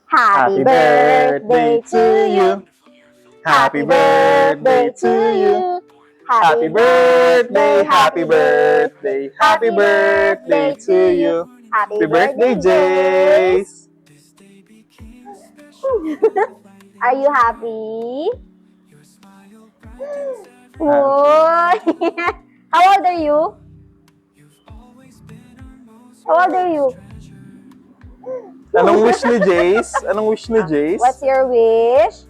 Happy birthday to you. Happy birthday to you. Happy birthday, happy birthday, happy birthday to you. Happy birthday, Jace. Are you happy? Whoa. How old are you? How old are you? Anong wish ni Jace? Anong wish ni Jace? What's your wish?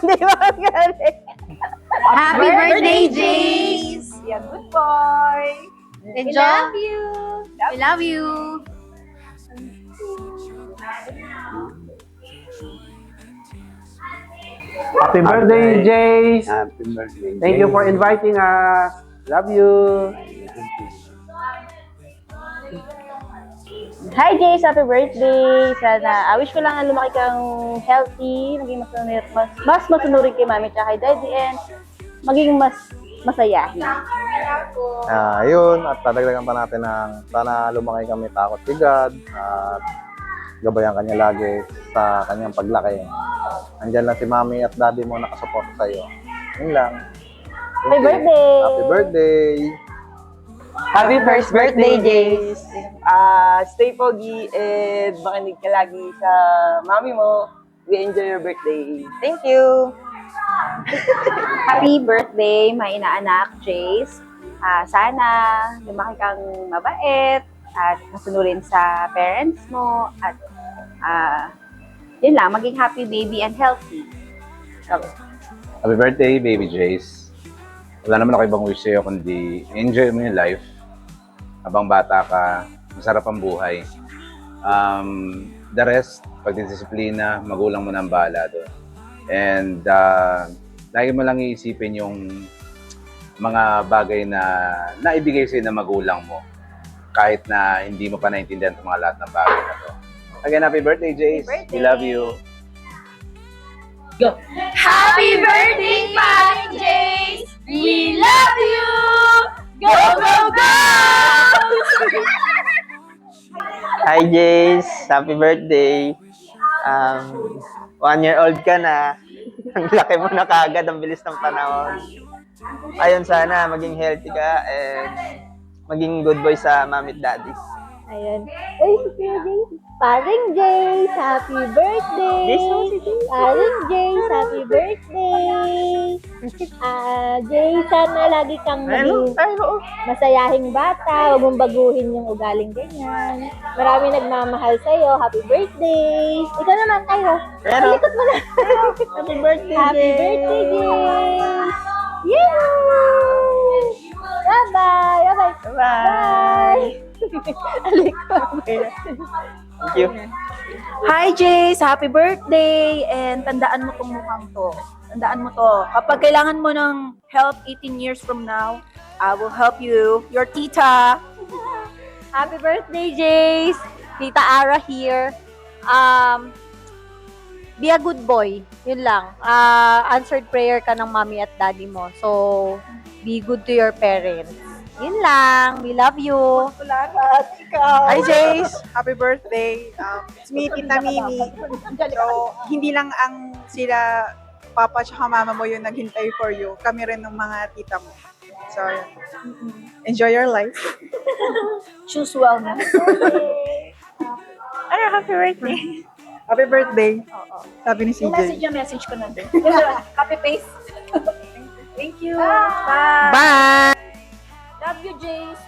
Di ba galing? Happy birthday, Jace! Yeah, good boy. Enjoy. We love you. We love you. Happy birthday, Jace! Happy birthday, Thank you for inviting us. Love you. Hi Jace, happy birthday! Sana, wish ko lang na lumaki kang healthy, maging mas masunurin kay mami at kay daddy, and maging mas masayahin. Ayun, at dadagdagan pa natin ng sana lumaki kami takot kay God at gabayan kanya lagi sa kanyang paglaki. Andyan lang si mami at daddy mo nakasupport sa iyo. Yun lang. Happy birthday! Happy birthday! Happy first birthday, Jace. Stay pogi and makinig ka lagi sa mami mo. We enjoy your birthday. Thank you. Happy birthday, my inaanak, Jace. Sana lumaki kang mabait at masunurin sa parents mo at yun lang, maging happy baby and healthy. Happy birthday, baby Jace. Wala naman ako ibang wish sa'yo kundi enjoy mo yung life. Habang bata ka, masarap ang buhay. The rest, pagdidisiplina, magulang mo na ang bahala doon. And lagi mo lang iisipin yung mga bagay na naibigay sa'yo ng magulang mo. Kahit na hindi mo pa naintindihan itong mga lahat ng bagay na to. Again, happy birthday, Jace. We love you. Happy birthday, Papi Jace! We love you! Go, go, go! Hi, Jace. Happy birthday. 1 year old ka na. Ang laki mo na kaagad. Ang bilis ng panahon. Ayun, sana maging healthy ka and maging good boy sa mami at daddy. Ayun. Ay, si Kuya Jace. Paring Jace, happy birthday! Paring Jace, happy birthday! Jace, sana lagi kang maging masayahing bata. Huwag mong baguhin yung ugaling ganyan. Marami nagmamahal sa'yo. Happy birthday! Ikaw naman, Tyro. Likot mo na. Happy birthday, Happy birthday, Jace! Yay! Bye-bye! Bye-bye! Bye! Thank you. Hi Jace! Happy birthday! And tandaan mo tong mukhang to. Tandaan mo to. Kapag kailangan mo ng help 18 years from now, I will help you. Your tita. Happy birthday, Jace! Tita Ara here. Be a good boy. Yun lang. Answered prayer ka ng mommy at daddy mo. So, be good to your parents. Yun lang. We love you. Salamat. Ikaw. Hi Jace! Happy birthday! It's me, Tita Mimi. So, hindi lang ang sila, papa at mama mo yung naghintay for you. Kami rin ng mga tita mo. So, enjoy your life. Choose well na. Ano, happy birthday! Happy birthday! Sabi ni Yung CJ. message ko na din. Copy paste. Thank you. Bye. Bye! Love you, Jace.